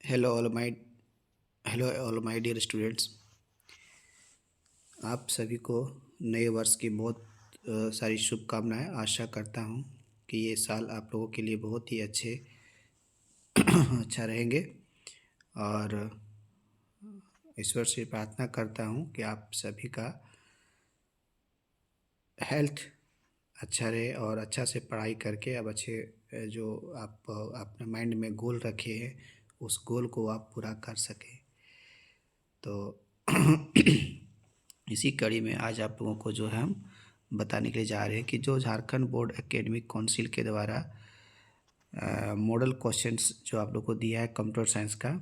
Hello all my dear students. आप सभी को नए वर्ष की बहुत सारी शुभकामनाएं। आशा करता हूं कि ये साल आप लोगों के लिए बहुत ही अच्छा रहेंगे और ईश्वर से प्रार्थना करता हूं कि आप सभी का हेल्थ अच्छा रहे और अच्छा से पढ़ाई करके अब अच्छे जो आप अपने माइंड में गोल रखे हैं उस गोल को आप पूरा कर सकें। तो इसी कड़ी में आज आप लोगों को जो है हम बताने के लिए जा रहे हैं कि जो झारखंड बोर्ड एकेडमिक काउंसिल के द्वारा मॉडल क्वेश्चंस जो आप लोग को दिया है कंप्यूटर साइंस का,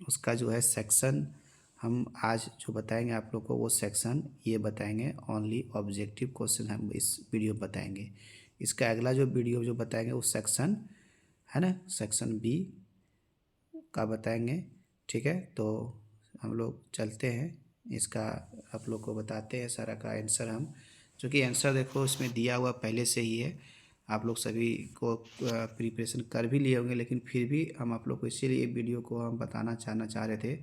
उसका जो है सेक्शन हम आज जो बताएंगे आप लोग को, वो सेक्शन ये बताएंगे ओनली ऑब्जेक्टिव क्वेश्चन हम इस वीडियो में बताएंगे। इसका अगला जो वीडियो जो बताएंगे वो सेक्शन है ना, सेक्शन बी का बताएंगे। ठीक है, तो हम लोग चलते हैं, इसका आप लोग को बताते हैं सारा का आंसर हम, क्योंकि आंसर देखो इसमें दिया हुआ पहले से ही है। आप लोग सभी को प्रिपरेशन कर भी लिए होंगे, लेकिन फिर भी हम आप लोग को इसीलिए वीडियो को हम बताना चाह रहे थे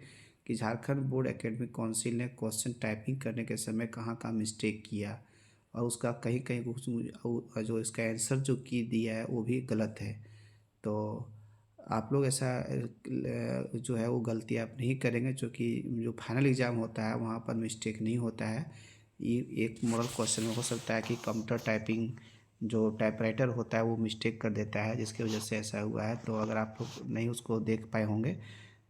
कि झारखंड बोर्ड एकेडमिक काउंसिल ने क्वेश्चन टाइपिंग करने के समय कहाँ कहाँ मिस्टेक किया और उसका कहीं कहीं कुछ जो इसका आंसर जो की दिया है वो भी गलत है। तो आप लोग ऐसा जो है वो गलती आप नहीं करेंगे, क्योंकि जो फाइनल एग्ज़ाम होता है वहाँ पर मिस्टेक नहीं होता है। ये एक मॉडल क्वेश्चन में हो सकता है कि कंप्यूटर टाइपिंग जो टाइपराइटर होता है वो मिस्टेक कर देता है, जिसकी वजह से ऐसा हुआ है। तो अगर आप लोग नहीं उसको देख पाए होंगे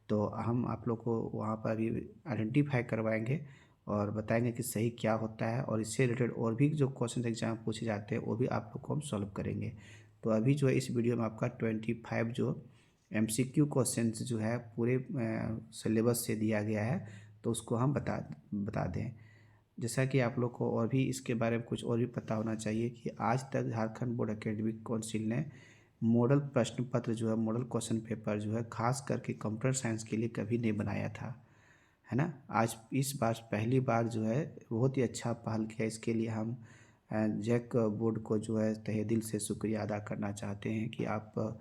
तो हम आप लोग को वहाँ पर भी आइडेंटिफाई करवाएंगे और बताएंगे कि सही क्या होता है, और इससे रिलेटेड और भी जो क्वेश्चन एग्जाम पूछे जाते हैं वो भी आप लोग को हम सॉल्व करेंगे। तो अभी जो है इस वीडियो में आपका 25 जो MCQ क्वेश्चन जो है पूरे सिलेबस से दिया गया है, तो उसको हम बता दें। जैसा कि आप लोग को और भी इसके बारे में कुछ और भी पता होना चाहिए कि आज तक झारखंड बोर्ड एकेडमिक काउंसिल ने मॉडल प्रश्न पत्र जो है, मॉडल क्वेश्चन पेपर जो है खास करके कंप्यूटर साइंस के लिए कभी नहीं बनाया था, है ना। आज इस बार पहली बार जो है बहुत ही अच्छा पहल किया। इसके लिए हम जैक बोर्ड को जो है तहे दिल से शुक्रिया अदा करना चाहते हैं कि आप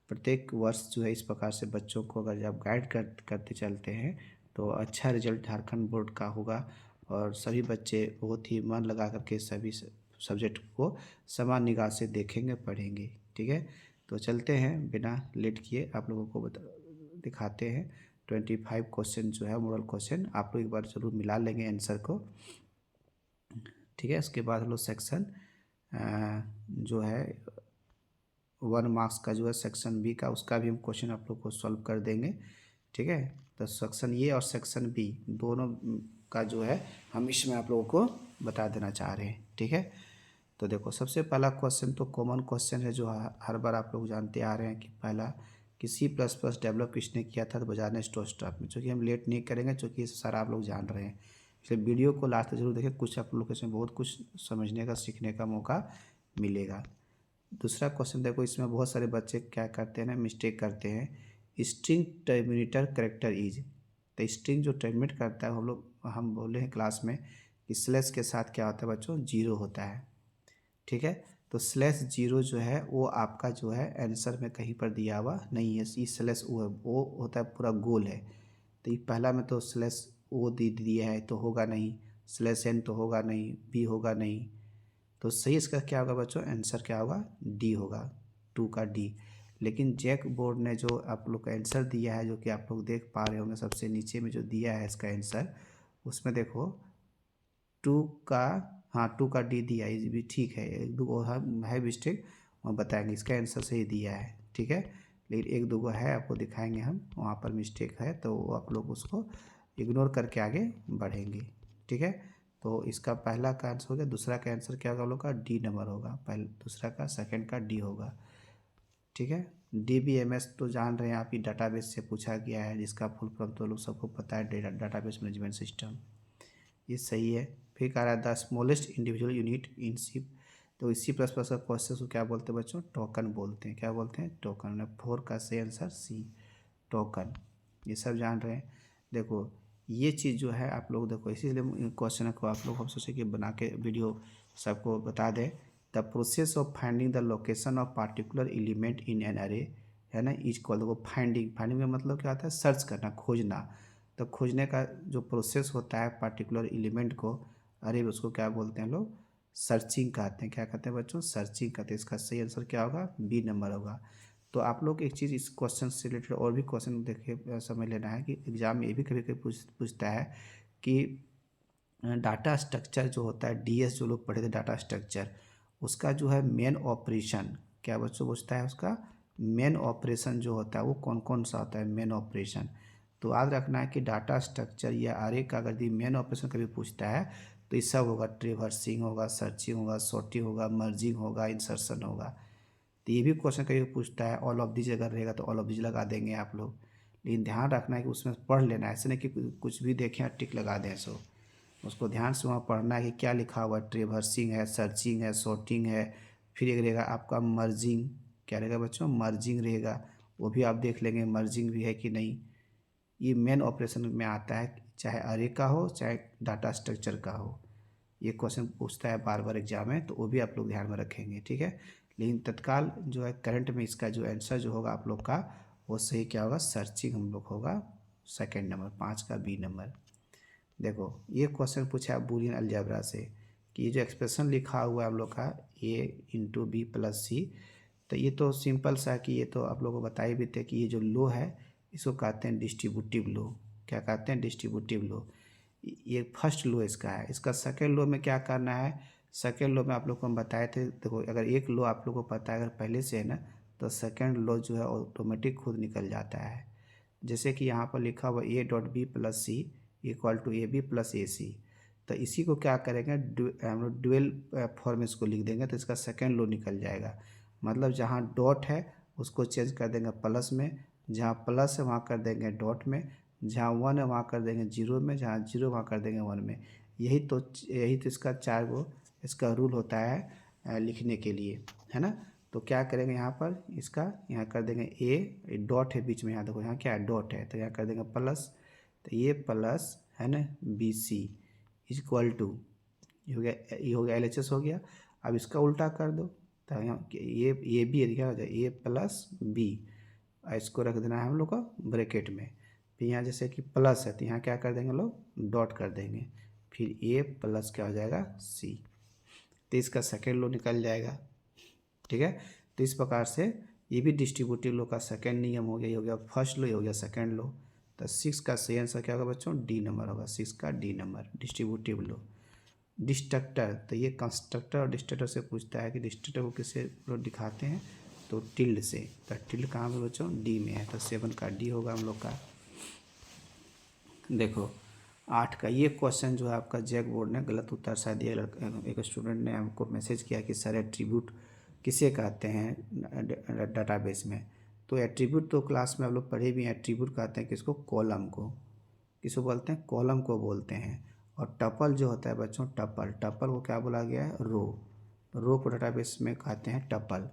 प्रत्येक वर्ष जो है इस प्रकार से बच्चों को अगर जब गाइड करते चलते हैं तो अच्छा रिजल्ट झारखंड बोर्ड का होगा और सभी बच्चे बहुत ही मन लगा करके सभी सब्जेक्ट को समान निगाह से देखेंगे, पढ़ेंगे। ठीक है, तो चलते हैं बिना लेट किए आप लोगों को दिखाते हैं 25 क्वेश्चन जो है मॉडल क्वेश्चन। आप लोग एक बार ज़रूर मिला लेंगे आंसर को। ठीक है, उसके बाद हम लोग सेक्शन जो है 1 मार्क्स का जो है सेक्शन बी का, उसका भी हम क्वेश्चन आप लोग को सॉल्व कर देंगे। ठीक है, तो सेक्शन ए और सेक्शन बी दोनों का जो है हम इसमें आप लोगों को बता देना चाह रहे हैं। ठीक है, तो देखो सबसे पहला क्वेश्चन तो कॉमन क्वेश्चन है जो हर बार आप लोग जानते आ रहे हैं कि पहला कि C++ डेवलप किसने किया था, तो बजाज ने स्टॉप में। चूँकि हम लेट नहीं करेंगे, चूँकि ये सारा आप लोग जान रहे हैं, इसलिए वीडियो को लास्ट तक जरूर देखें। कुछ आप लोग इसमें बहुत कुछ समझने का, सीखने का मौका मिलेगा। दूसरा क्वेश्चन देखो, इसमें बहुत सारे बच्चे क्या करते हैं ना, मिस्टेक करते हैं। स्ट्रिंग टर्मिनेटर करेक्टर इज, तो स्ट्रिंग जो टर्मिनेट करता है हम बोले हैं क्लास में कि स्लैश के साथ क्या होता है बच्चों, जीरो होता है। ठीक है, तो स्लैश जीरो जो है वो आपका जो है आंसर में कहीं पर दिया हुआ नहीं है। ये स्लैश वो होता है पूरा गोल है, तो ये पहला में तो स्लैश वो दिया है तो होगा नहीं, स्लैश एन तो होगा नहीं, बी होगा नहीं। तो सही इसका क्या होगा बच्चों, आंसर क्या होगा, डी होगा, 2 का डी। लेकिन जैक बोर्ड ने जो आप लोग का आंसर दिया है, जो कि आप लोग देख पा रहे होंगे सबसे नीचे में जो दिया है इसका आंसर, उसमें देखो 2 का, हाँ 2 का डी दिया है, ये भी ठीक है। एक दो और है मिस्टेक, वहाँ बताएंगे इसका आंसर सही दिया है। ठीक है, लेकिन एक दो है आपको दिखाएंगे हम, वहाँ पर मिस्टेक है तो आप लोग उसको इग्नोर करके आगे बढ़ेंगे। ठीक है, तो इसका पहला का आंसर हो गया। दूसरा का आंसर क्या होगा हम लोग का, डी नंबर होगा, पहले दूसरा का सेकंड का डी होगा। ठीक है, DBMS तो जान रहे हैं आप, ही डाटाबेस से पूछा गया है, जिसका फुल फॉर्म तो लोग सबको पता है, डाटाबेस मैनेजमेंट सिस्टम, ये सही है। फिर कह रहा है the smallest individual unit in C, तो C++ का क्वेश्चन को क्या बोलते हैं बच्चों, टोकन बोलते हैं। क्या बोलते हैं, टोकन। 4 का सही आंसर सी, टोकन। ये सब जान रहे हैं। देखो ये चीज़ जो है आप लोग देखो, इसीलिए क्वेश्चन को आप लोग हम सोचे कि बना के वीडियो सबको बता दें। The process of finding the location of particular element in an अरे है ना। इज कॉल देखो फाइंडिंग, फाइंडिंग का मतलब क्या होता है, सर्च करना, खोजना। तो खोजने का जो प्रोसेस होता है पार्टिकुलर एलिमेंट को, अरे उसको क्या बोलते हैं लोग, सर्चिंग कहते हैं। क्या कहते हैं बच्चों, सर्चिंग कहते हैं। इसका सही आंसर क्या होगा, बी नंबर होगा। तो आप लोग एक चीज़ इस क्वेश्चन से रिलेटेड और भी क्वेश्चन देखिए समझ लेना है कि एग्जाम में ये भी कभी कभी पूछता है कि डाटा स्ट्रक्चर जो होता है, डीएस जो लोग पढ़े थे डाटा स्ट्रक्चर, उसका जो है मेन ऑपरेशन क्या बच्चों पूछता है, उसका मेन ऑपरेशन जो होता है वो कौन कौन सा होता है, मेन ऑपरेशन। तो याद रखना है कि डाटा स्ट्रक्चर या आरे का अगर ये मेन ऑपरेशन कभी पूछता है तो ये सब होगा, ट्रेवर्सिंग होगा, सर्चिंग होगा, सॉर्टिंग होगा, मर्जिंग होगा, इंसर्शन होगा। तो ये भी क्वेश्चन कभी पूछता है, ऑल ऑफ दिस अगर रहेगा तो ऑल ऑफ दिस लगा देंगे आप लोग। लेकिन ध्यान रखना है कि उसमें पढ़ लेना है, ऐसे नहीं कि कुछ भी देखें और टिक लगा दें। सो उसको ध्यान से वहाँ पढ़ना है कि क्या लिखा हुआ है, ट्रेवर्सिंग है, सर्चिंग है, सॉर्टिंग है। फिर एक रहेगा आपका मर्जिंग, क्या रहेगा बच्चों, मर्जिंग रहेगा, वो भी आप देख लेंगे मर्जिंग भी है कि नहीं। ये मेन ऑपरेशन में आता है, चाहे अरे का हो चाहे डाटा स्ट्रक्चर का हो। ये क्वेश्चन पूछता है बार बार एग्जाम में, तो वो भी आप लोग ध्यान में रखेंगे, ठीक है। लेकिन तत्काल जो है करंट में इसका जो आंसर जो होगा आप लोग का, वो सही क्या होगा, सर्चिंग हम लोग होगा, सेकेंड नंबर, 5 का बी नंबर। देखो ये क्वेश्चन पूछा है बूलियन अलजेब्रा से कि ये जो एक्सप्रेशन लिखा हुआ है हम लोग का ए इंटू बी प्लस सी, तो ये तो सिंपल सा है कि ये तो आप लोगों को बताए भी थे कि ये जो लो है इसको कहते हैं डिस्ट्रीब्यूटिव लो। क्या कहते हैं, डिस्ट्रीब्यूटिव लो। ये फर्स्ट लो इसका है। इसका सेकेंड लो में क्या करना है, सेकेंड लो में आप लोग को हम बताए थे, देखो अगर एक लो आप लोग को पता है अगर पहले से है ना, तो सेकेंड लो जो है ऑटोमेटिक खुद निकल जाता है। जैसे कि यहाँ पर लिखा हुआ A dot B plus C equal to A B plus A C. तो इसी को क्या करेंगे, हम लोग ड्यूअल फॉर्म में इसको लिख देंगे तो इसका सेकेंड लो निकल जाएगा। मतलब जहाँ डॉट है उसको चेंज कर देंगे प्लस में, जहाँ प्लस है वहाँ कर देंगे डॉट में, जहाँ वन है वहाँ कर देंगे जीरो में, जहाँ जीरो वहाँ कर देंगे वन में। यही तो इसका चार गो इसका रूल होता है लिखने के लिए, है ना। तो क्या करेंगे यहाँ पर, इसका यहाँ कर देंगे ए डॉट है बीच में, यहाँ देखो यहाँ क्या है, डॉट है, तो यहाँ कर देंगे प्लस। तो ये प्लस है ना B C is equal to, ये हो गया एल एच एस हो गया। अब इसका उल्टा कर दो, तो यहाँ ये बी क्या हो जाए, ए प्लस बी, इसको रख देना है हम लोग का ब्रैकेट में। फिर यहाँ जैसे कि प्लस है तो यहाँ क्या कर देंगे लोग, डॉट कर देंगे, फिर ए प्लस क्या हो जाएगा सी, तो इसका सेकेंड लो निकल जाएगा, ठीक है। तो इस प्रकार से ये भी डिस्ट्रीब्यूटिव लो का सेकेंड नियम हो गया, ये हो गया फर्स्ट लो, ये हो गया सेकेंड लो। तो 6 का सही आंसर क्या होगा बच्चों, डी नंबर होगा, 6 का डी नंबर, डिस्ट्रीब्यूटिव लो। डिस्ट्रक्टर, तो ये कंस्ट्रक्टर और डिस्ट्रक्टर से पूछता है कि डिस्ट्रक्टर को किससे लोग दिखाते हैं, तो टिल्ड से। तो टिल्ड कहाँ पे बच्चों, डी में है, तो 7 का डी होगा हम लोग का। देखो 8 का ये क्वेश्चन जो है आपका जैक बोर्ड ने गलत उत्तर शायद दिया, एक स्टूडेंट ने हमको मैसेज किया कि सर एट्रीब्यूट किसे कहते हैं डाटाबेस में। तो एट्रीब्यूट तो क्लास में आप लोग पढ़े भी हैं, एट्रीब्यूट कहते हैं किसको, कॉलम को, किसको बोलते हैं, कॉलम को बोलते हैं। और टपल जो होता है बच्चों, टपल, टपल को क्या बोला गया है, रो को डाटाबेस में कहते हैं टपल।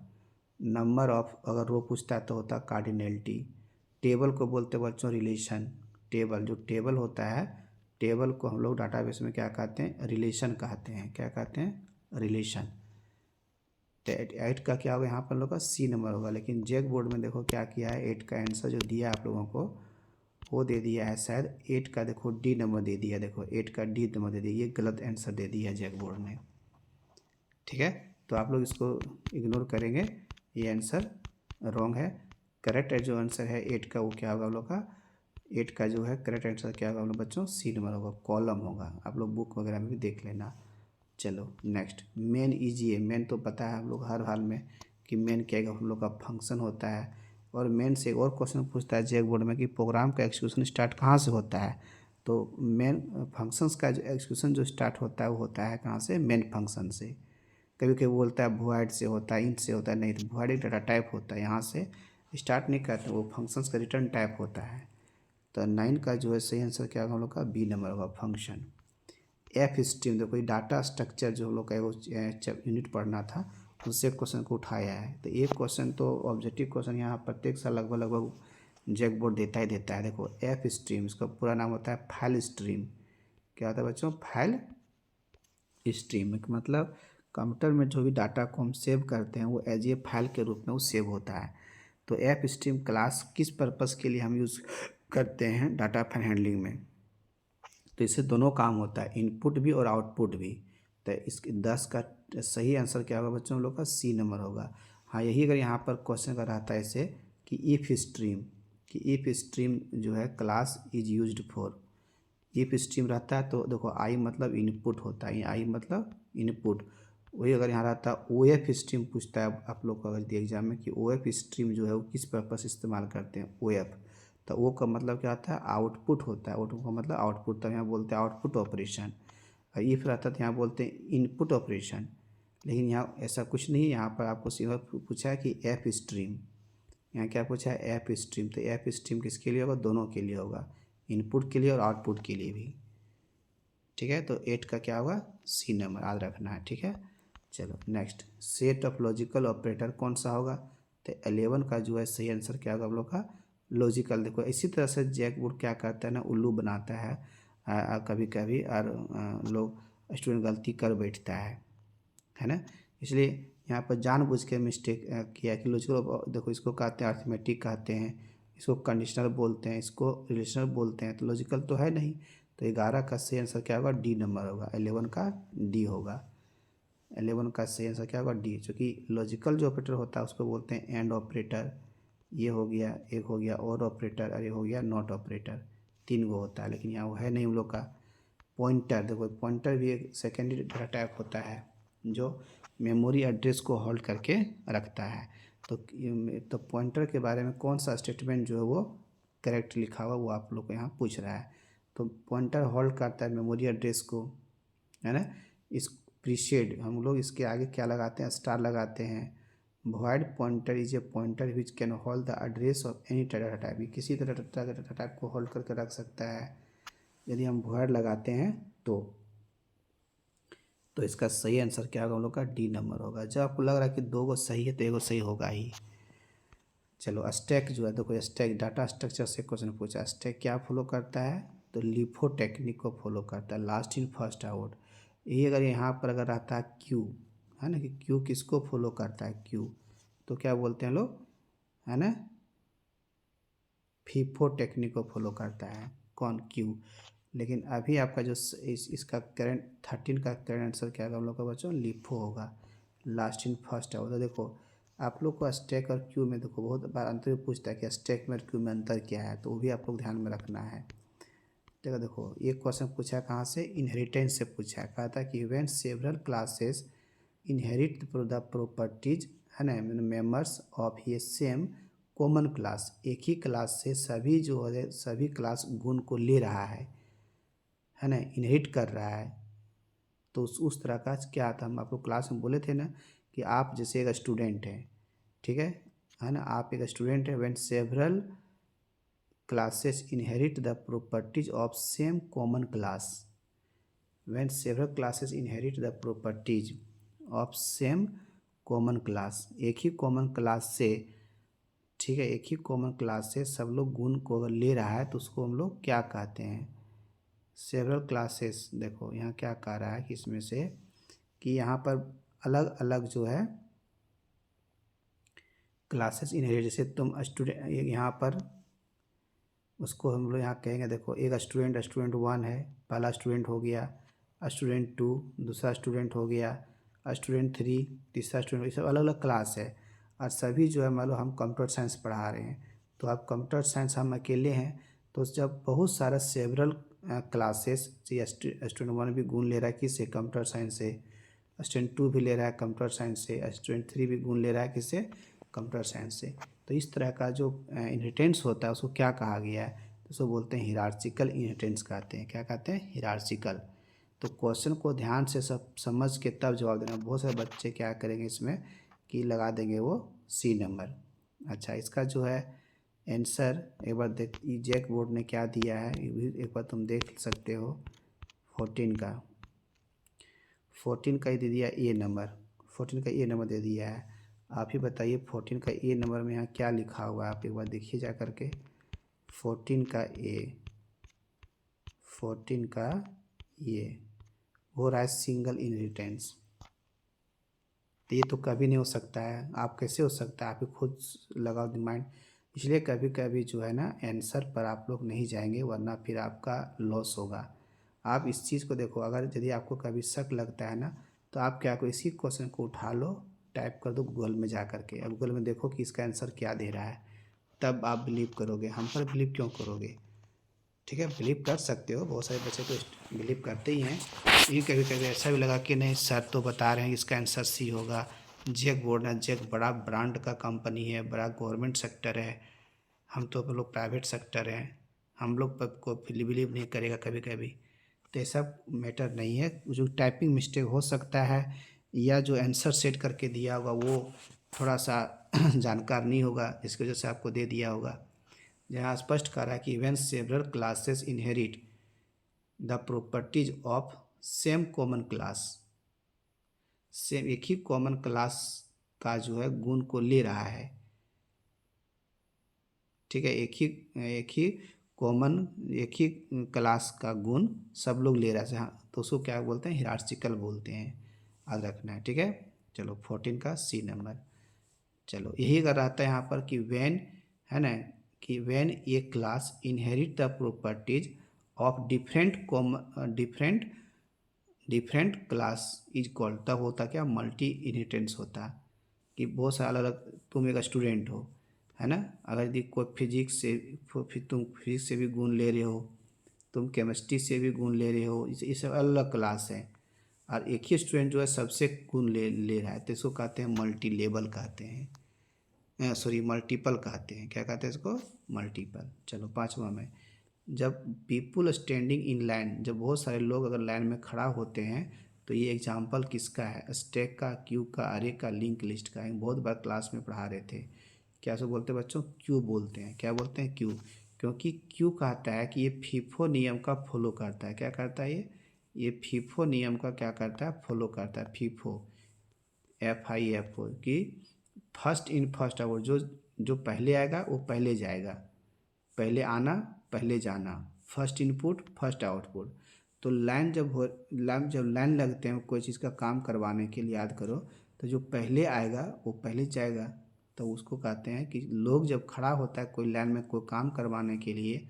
नंबर ऑफ अगर रो पूछता है तो होता है कार्डिनलिटी। टेबल को बोलते हैं बच्चों रिलेशन, टेबल जो टेबल होता है, टेबल को हम लोग डाटाबेस में क्या कहते हैं, रिलेशन कहते हैं। क्या कहते हैं, रिलेशन। तो 8 का क्या होगा यहाँ पर हम लोग का सी नंबर होगा। लेकिन जैक बोर्ड में देखो क्या किया है, 8 का आंसर जो दिया आप लोगों को वो दे दिया है शायद 8 का, देखो डी नंबर दे दिया, देखो 8 का डी नंबर दे दिया, ये गलत आंसर दे दिया है जैक बोर्ड ने, ठीक है। तो आप लोग इसको इग्नोर करेंगे, ये आंसर रॉन्ग है। करेक्ट जो आंसर है 8 का वो क्या होगा हम लोग का, 8 का जो है करेक्ट आंसर क्या होगा हम लोग बच्चों, सी नंबर होगा, कॉलम होगा। आप लोग बुक वगैरह में भी देख लेना। चलो नेक्स्ट, मेन ईजिए। मेन तो पता है हम लोग हर हाल में कि मेन क्या है, हम लोग का फंक्शन होता है। और मेन से एक और क्वेश्चन पूछता है जैक बोर्ड में कि प्रोग्राम का एक्सिक्यूशन स्टार्ट कहाँ से होता है। तो मेन फंक्शंस का जो एक्सिक्यूशन जो स्टार्ट होता है वो होता है कहाँ से, मेन फंक्शन से। कभी कभी बोलता है वॉइड से होता है, इंट से होता है, नहीं तो वॉइड एक डाटा टाइप होता है, यहाँ से स्टार्ट नहीं करते, वो फंक्शंस का रिटर्न टाइप होता है। तो 9 का जो है सही आंसर क्या होगा हम लोग का, बी नंबर होगा, फंक्शन। एफ स्ट्रीम, देखो ये डाटा स्ट्रक्चर जो हम लोग का यूनिट पढ़ना था उससे क्वेश्चन को उठाया है। तो एक क्वेश्चन तो ऑब्जेक्टिव क्वेश्चन यहाँ प्रत्येक साल लगभग लगभग जैक बोर्ड देता ही देता है। देखो एफ स्ट्रीम, इसका पूरा नाम होता है फाइल स्ट्रीम। क्या होता है बच्चों, फाइल स्ट्रीम, मतलब कंप्यूटर में जो भी डाटा को हम सेव करते हैं वो एज ए फाइल के रूप में वो सेव होता है। तो ऐप स्ट्रीम क्लास किस पर्पस के लिए हम यूज़ करते हैं डाटा फाइल हैंडलिंग में? तो इससे दोनों काम होता है, इनपुट भी और आउटपुट भी। तो इसके 10 का सही आंसर क्या होगा बच्चों हम लोग का? सी नंबर होगा। हाँ, यही अगर यहाँ पर क्वेश्चन का रहता है ऐसे कि इफ़ स्ट्रीम जो है class is used for, if stream रहता है तो देखो आई मतलब इनपुट होता है, आई मतलब इनपुट। वही अगर यहाँ रहता है ओ एफ स्ट्रीम पूछता है आप लोग को अगर एग्जाम में कि ओ एफ स्ट्रीम जो है वो किस पर्पस इस्तेमाल करते हैं, ओ एफ, तो वो का मतलब क्या होता है? आउटपुट होता है। आउटपुट का मतलब आउटपुट, तो यहाँ बोलते हैं आउटपुट ऑपरेशन। और इफ रहता है तो यहाँ बोलते हैं इनपुट ऑपरेशन। लेकिन यहाँ ऐसा कुछ नहीं है, यहाँ पर आपको सीधा पूछा है कि एफ स्ट्रीम। यहाँ क्या पूछा है? App stream. तो ऐप स्ट्रीम किसके लिए होगा? दोनों के लिए होगा, इनपुट के लिए और आउटपुट के लिए भी। ठीक है, तो 8 का क्या होगा? सी नंबर याद रखना है। ठीक है, चलो next, set of logical operator कौन सा होगा? तो 11 का जो है सही आंसर क्या होगा हम लोग का? लॉजिकल। देखो इसी तरह से जैकबोर्ड क्या करता है ना, उल्लू बनाता है कभी कभी, और लोग स्टूडेंट गलती कर बैठता है ना। इसलिए यहाँ पर जानबूझ के मिस्टेक किया कि लॉजिकल, देखो इसको कहते हैं अर्थमेटिक कहते हैं, इसको कंडीशनल बोलते हैं, इसको रिलेशनल बोलते हैं, तो लॉजिकल तो है नहीं। तो 11 का सही आंसर क्या होगा? डी नंबर होगा। 11 का डी होगा। 11 का सही आंसर क्या होगा? डी। चूँकि लॉजिकल जो ऑपरेटर होता है उसको बोलते हैं एंड ऑपरेटर, ये हो गया, एक हो गया और ऑपरेटर, और ये हो गया नॉट ऑपरेटर। 3 गो होता है, लेकिन यहाँ वो है नहीं हम लोग का। पॉइंटर, देखो पॉइंटर भी एक सेकेंडरी डाटा टाइप होता है जो मेमोरी एड्रेस को होल्ड करके रखता है। तो पॉइंटर के बारे में कौन सा स्टेटमेंट जो है वो करेक्ट लिखा हुआ वो आप लोग को यहाँ पूछ रहा है। तो पॉइंटर होल्ड करता है मेमोरी एड्रेस को, है ना। इस प्रीशेड हम लोग इसके आगे क्या लगाते हैं? स्टार लगाते हैं। Void pointer is a pointer which can hold the address of any data type, किसी तरह डाटा टाइप को होल्ड करके रख सकता है यदि हम वॉइड लगाते हैं तो इसका सही आंसर क्या होगा हम लोग का? डी नंबर होगा। जब आपको लग रहा है कि 2 गो सही है तो 1 गो सही होगा ही। चलो स्टैक जो है, देखो स्टैक डाटा स्ट्रक्चर से क्वेश्चन पूछा, स्टैक क्या फॉलो करता है? तो लिफो टेक्निक को फॉलो करता है, लास्ट इन फर्स्ट आउट। यही अगर यहाँ पर अगर रहता है क्यू, है ना, कि क्यू किसको फॉलो करता है? क्यू, तो क्या बोलते हैं लोग, है ना, फीफो टेक्निक को फॉलो करता है कौन? क्यू। लेकिन अभी आपका जो इसका करंट 13 का करंट आंसर क्या होगा हम लोग का बच्चों? लिफो होगा, लास्ट इन फर्स्ट आउट। तो देखो आप लोग को स्टैक और क्यू में देखो बहुत बार अंतर भी पूछता है कि स्टैक में और क्यू में अंतर क्या है, तो वो भी आप लोग ध्यान में रखना है। देखो एक क्वेश्चन पूछा है कहाँ से? इनहेरिटेंस से पूछा है। कहा था कि when several classes inherit the properties, है ना, मेंबर्स ऑफ ये सेम कॉमन क्लास, एक ही क्लास से सभी जो है सभी क्लास गुण को ले रहा है ना, इनहेरिट कर रहा है, तो उस तरह का क्या था? हम आपको क्लास में बोले थे ना कि आप जैसे एक स्टूडेंट हैं, ठीक है ना, आप एक स्टूडेंट है, when several classes inherit the properties of same common class, when several classes inherit the properties of same common class, एक ही कॉमन क्लास से, ठीक है, एक ही कॉमन क्लास से सब लोग गुण को अगर ले रहा है तो उसको हम लोग क्या कहते हैं? Several classes. देखो यहाँ क्या कह रहा है कि इसमें से कि यहाँ पर अलग अलग जो है क्लासेस इनहेरिट, जैसे तुम स्टूडेंट यहाँ पर उसको हम लोग यहाँ कहेंगे, देखो एक स्टूडेंट 1 है, पहला स्टूडेंट हो गया, स्टूडेंट 2 दूसरा स्टूडेंट हो गया, स्टूडेंट 3 तीसरा स्टूडेंट, ये सब अलग अलग क्लास है। और सभी जो है मान लो हम कंप्यूटर साइंस पढ़ा रहे हैं, तो आप कंप्यूटर साइंस हम अकेले हैं, तो जब बहुत सारा सेवरल क्लासेस, स्टूडेंट 1 भी गुण ले रहा है किससे? कंप्यूटर साइंस से, स्टूडेंट 2 भी ले रहा है कंप्यूटर साइंस से, स्टूडेंट 3 भी गुण ले रहा है किससे? कंप्यूटर साइंस से। तो इस तरह का जो इनहेरिटेंस होता है उसको क्या कहा गया है? तो उसको बोलते हैं हिरार्चिकल इनहेरिटेंस कहते हैं। क्या कहते हैं? हिरार्चिकल। तो क्वेश्चन को ध्यान से सब समझ के तब जवाब देना। बहुत सारे बच्चे क्या करेंगे इसमें कि लगा देंगे वो सी नंबर। अच्छा, इसका जो है आंसर एक बार देख, जैक बोर्ड ने क्या दिया है एक बार तुम देख सकते हो। 14 का ही दे दिया ए नंबर, 14 का ए नंबर दे दिया है। आप ही बताइए 14 का ए नंबर में यहाँ क्या लिखा हुआ है? आप एक बार देखिए जा करके। 14 का ए हो रहा है सिंगल इनहेरिटेंस। तो ये तो कभी नहीं हो सकता है। आप कैसे हो सकता है, आप ही खुद लगाओ दिमाग। इसलिए कभी कभी जो है ना आंसर पर आप लोग नहीं जाएंगे, वरना फिर आपका लॉस होगा। आप इस चीज़ को देखो, अगर यदि आपको कभी शक लगता है ना, तो आप क्या करो, इसी क्वेश्चन को उठा लो, टाइप कर दो गूगल में जा करके, अब गूगल में देखो कि इसका आंसर क्या दे रहा है, तब आप बिलीव करोगे। हम पर बिलीव क्यों करोगे? ठीक है, बिलीव कर सकते हो, बहुत सारे बच्चे तो बिलीव करते ही हैं। ये कभी कभी ऐसा भी लगा कि नहीं सर तो बता रहे हैं इसका आंसर सी होगा। जेक बोर्ड है, जेक बड़ा ब्रांड का कंपनी है, बड़ा गवर्नमेंट सेक्टर है, हम तो लोग प्राइवेट सेक्टर हैं, हम लोग पर को बिलीव नहीं करेगा कभी कभी। तो ऐसा मैटर नहीं है, जो टाइपिंग मिस्टेक हो सकता है, या जो आंसर सेट करके दिया होगा वो थोड़ा सा जानकार नहीं होगा, इसकी वजह से आपको दे दिया होगा। जहाँ स्पष्ट करा है कि when several classes inherit the properties of same common class, same एक ही कॉमन क्लास का जो है गुण को ले रहा है। ठीक है, एक ही क्लास का गुण सब लोग ले रहा है। हाँ, तो उसको क्या बोलते हैं, हिरार्चिकल बोलते हैं, याद रखना है। ठीक है, चलो 14 का सी नंबर। चलो यही अगर रहता है यहाँ पर कि व्हेन, है ना, कि when A class inherit the properties of different class is called, तब होता क्या, मल्टी इनहेरिटेंस होता। कि बहुत सारा अलग अलग, तुम एक स्टूडेंट हो, है ना, अगर यदि कोई फिजिक्स से, फिर तुम फिजिक्स से भी गुण ले रहे हो, तुम केमिस्ट्री से भी गुण ले रहे हो, ये सब अलग अलग क्लास है, और एक ही स्टूडेंट जो है सबसे गुण ले रहा है, तो इसको कहते हैं मल्टी लेवल कहते हैं, सॉरी मल्टीपल कहते हैं। क्या कहते हैं इसको, मल्टीपल। चलो 5वां में, जब पीपुल स्टैंडिंग इन लाइन, जब बहुत सारे लोग अगर लाइन में खड़ा होते हैं, तो ये एग्जाम्पल किसका है, स्टैक का, क्यू का, अरे का, लिंक लिस्ट का। बहुत बार क्लास में पढ़ा रहे थे। क्या सो बोलते हैं बच्चों, क्यू बोलते हैं। क्या बोलते हैं, क्यू। क्योंकि क्यू कहता है कि ये फीफो नियम का फॉलो करता है। क्या करता है ये फीफो नियम का क्या करता है, फॉलो करता है। फीफो, FIFO, कि फर्स्ट इन फर्स्ट आउट, जो पहले आएगा वो पहले जाएगा, पहले आना पहले जाना, फर्स्ट इनपुट फर्स्ट आउटपुट। तो जब लाइन लगते हैं कोई चीज़ का काम करवाने के लिए, याद करो, तो जो पहले आएगा वो पहले जाएगा। तो उसको कहते हैं कि लोग जब खड़ा होता है कोई लाइन में कोई काम करवाने के लिए,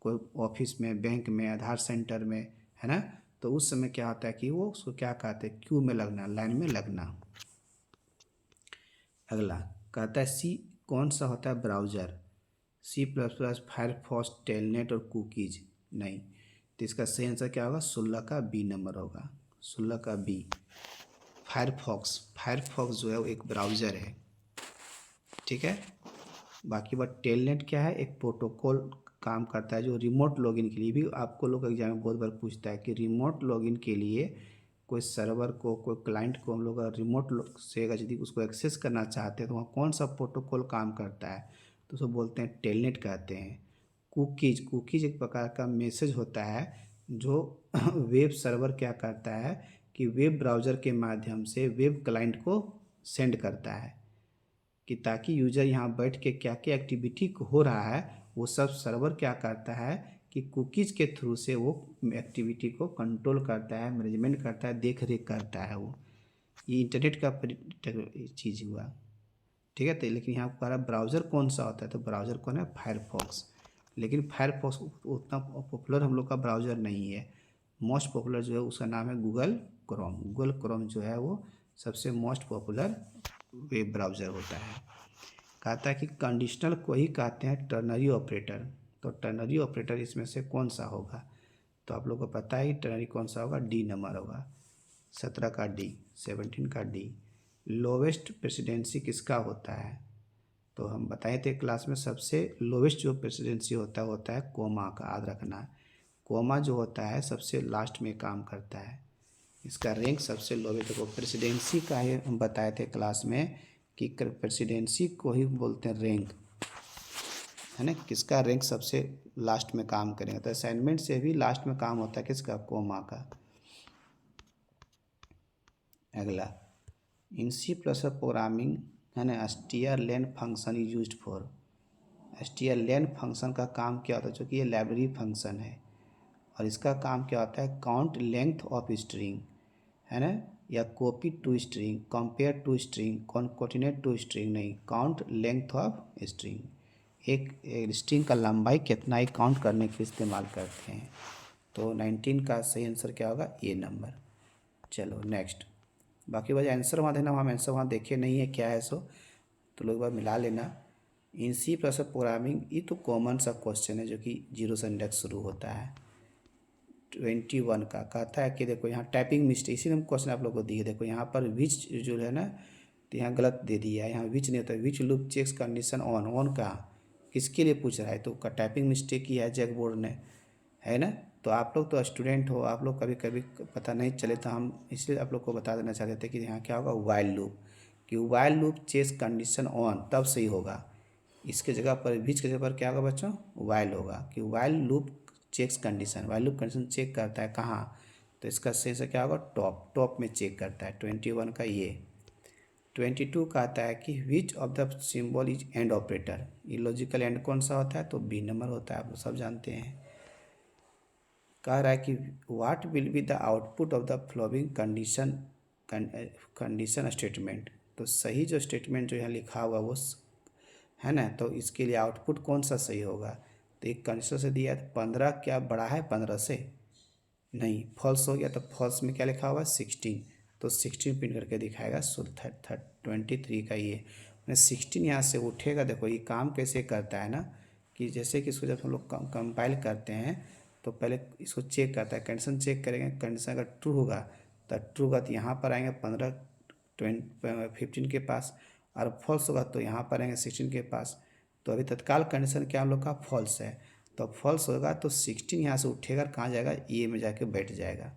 कोई ऑफिस में, बैंक में, आधार सेंटर में, है ना, तो उस समय क्या होता है कि वो उसको क्या कहते हैं, क्यू में लगना, लाइन में लगना। अगला कहता है सी कौन सा होता है, ब्राउज़र। C++, फायरफॉक्स, टेलनेट और कुकीज़ नहीं। तो इसका सही आंसर क्या होगा, 16 का बी नंबर होगा, 16 का बी। फायरफॉक्स जो है वो एक ब्राउज़र है। ठीक है, बाकी बात टेलनेट क्या है, एक प्रोटोकॉल काम करता है, जो रिमोट लॉगिन के लिए भी आपको लोग एग्जाम में बहुत बार पूछता है कि रिमोट लॉगिन के लिए कोई सर्वर को, कोई क्लाइंट को हम लोग रिमोट से अगर यदि उसको एक्सेस करना चाहते हैं तो वहाँ कौन सा प्रोटोकॉल काम करता है, तो उसको बोलते हैं टेलनेट कहते हैं। कुकीज़ एक प्रकार का मैसेज होता है जो वेब सर्वर क्या करता है कि वेब ब्राउज़र के माध्यम से वेब क्लाइंट को सेंड करता है, कि ताकि यूज़र यहाँ बैठ के क्या क्या एक्टिविटी हो रहा है वो सब सर्वर क्या करता है कि कुकीज़ के थ्रू से वो एक्टिविटी को कंट्रोल करता है, मैनेजमेंट करता है, देख रेख करता है वो। ये इंटरनेट का चीज़ हुआ। ठीक है, तो लेकिन यहाँ पर ब्राउज़र कौन सा होता है, तो ब्राउज़र कौन है, फायरफॉक्स। लेकिन फायरफॉक्स उतना पॉपुलर हम लोग का ब्राउज़र नहीं है। मोस्ट पॉपुलर जो है उसका नाम है गूगल क्रोम जो है वो सबसे मोस्ट पॉपुलर वेब ब्राउज़र होता है। कहता है कि कंडीशनल को ही कहते हैं टर्नरी ऑपरेटर। तो टर्नरी ऑपरेटर इसमें से कौन सा होगा, तो आप लोग को पता है टर्नरी कौन सा होगा, डी नंबर होगा, 17 का डी, 17 का डी। लोवेस्ट प्रेसिडेंसी किसका होता है, तो हम बताए थे क्लास में सबसे लोवेस्ट जो प्रेसिडेंसी होता है कोमा का, याद रखना है। कोमा जो होता है सबसे लास्ट में काम करता है, इसका रैंक सबसे लोवेस्ट। देखो प्रेसिडेंसी का ही हम बताए थे क्लास में कि प्रेसिडेंसी को ही बोलते हैं रैंक, है ना, किसका रैंक सबसे लास्ट में काम करेगा। तो असाइनमेंट से भी लास्ट में काम होता है किसका, कोमा का। अगला इन C++ प्रोग्रामिंग, है ना, strlen function is used for. strlen function का काम क्या होता है, चूँकि ये लाइब्रेरी फंक्शन है और इसका काम क्या होता है, काउंट लेंथ ऑफ स्ट्रिंग, है ना, या copy two string, compare two string, concatenate two string नहीं, काउंट लेंथ ऑफ स्ट्रिंग। एक स्ट्रिंग का लंबाई कितना ही काउंट करने के इस्तेमाल करते हैं। तो 19 का सही आंसर क्या होगा, ये नंबर। चलो नेक्स्ट, बाकी वजह आंसर वहाँ देना, वहाँ आंसर वहाँ देखे नहीं है क्या है सो, तो लोग एक बार मिला लेना। इन सी प्लस प्रोग्रामिंग, ये तो कॉमन सा क्वेश्चन है जो कि 0 से इंडेक्स शुरू होता है। 21 का कहता है कि देखो यहाँ टाइपिंग मिस्टेक, इसी में क्वेश्चन आप लोग को दिए, देखो यहाँ पर विच जो है ना, तो यहाँ गलत दे दिया है, यहाँ विच नहीं होता, which loop checks condition on, on का किसके लिए पूछ रहा है, तो का टाइपिंग मिस्टेक किया है जैक बोर्ड ने, है ना। तो आप लोग तो स्टूडेंट हो, आप लोग कभी कभी पता नहीं चले, तो हम इसलिए आप लोग को बता देना चाहते थे कि यहाँ क्या होगा, वाइल लूप, कि while loop checks condition on, तब सही होगा। इसके जगह पर विच की जगह पर क्या होगा बच्चों, वाइल होगा, कि while loop checks condition, while loop condition check करता है कहाँ, तो इसका सही से क्या होगा, टॉप, टॉप में चेक करता है। 21 का ये। 22 का आता है कि which of the symbol is and operator, ये लॉजिकल एंड कौन सा होता है, तो बी नंबर होता है, आप लोग सब जानते हैं। कह रहा है कि what will be the output of the flowing condition statement, तो सही जो स्टेटमेंट जो यहाँ लिखा हुआ वो है ना, तो इसके लिए आउटपुट कौन सा सही होगा, तो एक कंडीशन से दिया है 15 क्या बड़ा है 15 से, नहीं फॉल्स हो गया, तो फॉल्स में क्या लिखा हुआ है 16, तो 16 प्रिंट करके दिखाएगा। सो 23 का ये मैंने 16 यहाँ से उठेगा। देखो ये काम कैसे करता है ना, कि जैसे कि इसको जब हम लोग कंपाइल करते हैं तो पहले इसको चेक करता है, कंडीशन चेक करेंगे, कंडीशन अगर ट्रू होगा तो यहाँ पर आएंगे 15 के पास, और फॉल्स होगा तो यहाँ पर आएंगे 16 के पास। तो अभी तत्काल कंडीशन क्या हम लोग का फॉल्स है, तो फॉल्स होगा तो 16 यहाँ से उठेगा, कहाँ जाएगा, ये में जाके बैठ जाएगा।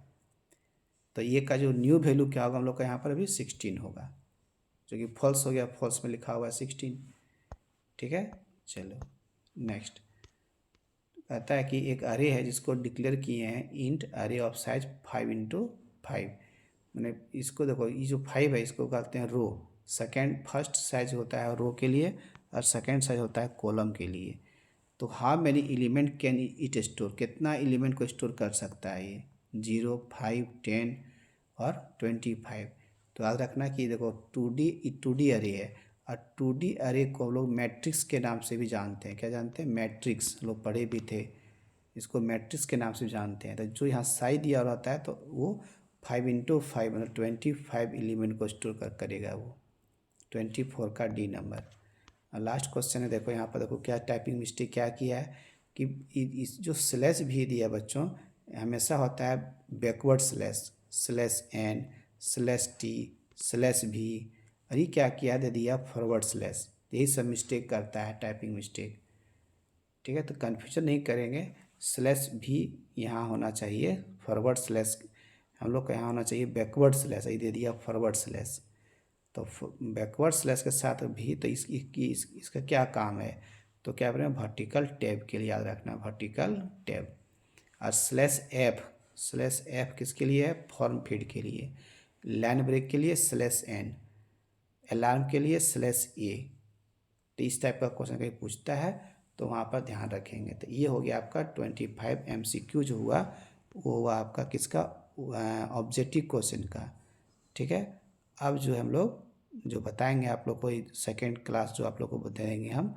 तो ये का जो न्यू वैल्यू क्या होगा हम लोग का यहाँ पर अभी 16 होगा, जो कि फॉल्स हो गया, फॉल्स में लिखा हुआ है 16। ठीक है, चलो नेक्स्ट। कहता है कि एक अरे है जिसको डिक्लेयर किए हैं इंट अरे ऑफ साइज 5x5, मैंने इसको देखो, ये जो 5 है इसको कहते हैं रो, सेकेंड फर्स्ट साइज होता है रो के लिए और सेकेंड साइज होता है कॉलम के लिए। तो how many element can it store, कितना एलिमेंट को स्टोर कर सकता है ये, 0, 5, 10 और 25। तो याद रखना कि देखो 2D अरे है, और 2D अरे को हम लोग मैट्रिक्स के नाम से भी जानते हैं। क्या जानते हैं, मैट्रिक्स, लोग पढ़े भी थे, इसको मैट्रिक्स के नाम से जानते हैं। तो जो यहाँ साइज दिया रहता है तो वो 5x5 मतलब 25 एलिमेंट को स्टोर करेगा वो। 24 का डी नंबर। लास्ट क्वेश्चन है, देखो यहाँ पर देखो क्या टाइपिंग मिस्टेक क्या किया है, कि इस जो स्लैश भी दिया बच्चों, हमेशा होता है backward slash, /n /t /v, और ये क्या किया दे दिया फॉरवर्ड स्लैश, यही सब मिस्टेक करता है टाइपिंग मिस्टेक। ठीक है, तो कन्फ्यूजन नहीं करेंगे, स्लैश भी यहाँ होना चाहिए, फॉरवर्ड स्लैश हम लोग का यहाँ होना चाहिए बैकवर्ड स्लैश, ये दे दिया फॉरवर्ड स्लैश। तो बैकवर्ड स्लैश के साथ भी तो इसका क्या काम है, तो क्या बोल रहे हैं, वर्टिकल टैब के लिए याद रखना, वर्टिकल टैब। और /f किसके लिए है, फॉर्म फीड के लिए, लाइन ब्रेक के लिए /n, अलार्म के लिए /a। तो इस टाइप का क्वेश्चन कहीं पूछता है तो वहाँ पर ध्यान रखेंगे। तो ये हो गया आपका 25 MCQ जो हुआ, वो हुआ आपका किसका, ऑब्जेक्टिव क्वेश्चन का। ठीक है, अब जो हम लोग जो बताएंगे आप लोग को, सेकेंड क्लास जो आप लोग को बताएंगे, हम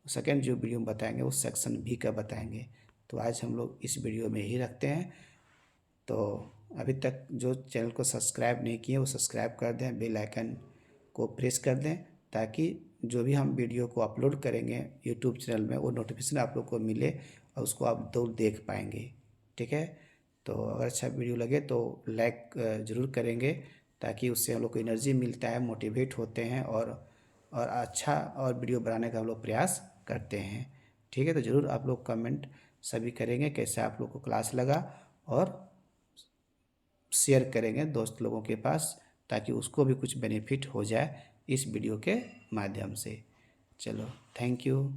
सेकेंड जो वीडियो में बताएंगे वो सेक्शन बी का बताएंगे। तो आज हम लोग इस वीडियो में ही रखते हैं। तो अभी तक जो चैनल को सब्सक्राइब नहीं किए वो सब्सक्राइब कर दें, बेल आइकन को प्रेस कर दें, ताकि जो भी हम वीडियो को अपलोड करेंगे यूट्यूब चैनल में वो नोटिफिकेशन आप लोग को मिले और उसको आप देख पाएंगे। ठीक है, तो अगर अच्छा वीडियो लगे तो लाइक ज़रूर करेंगे, ताकि उससे हम लोग को एनर्जी मिलता है, मोटिवेट होते हैं और अच्छा और वीडियो बनाने का हम लोग प्रयास करते हैं। ठीक है, तो ज़रूर आप लोग कमेंट सभी करेंगे कैसे आप लोग को क्लास लगा, और शेयर करेंगे दोस्त लोगों के पास, ताकि उसको भी कुछ बेनिफिट हो जाए इस वीडियो के माध्यम से। चलो, थैंक यू।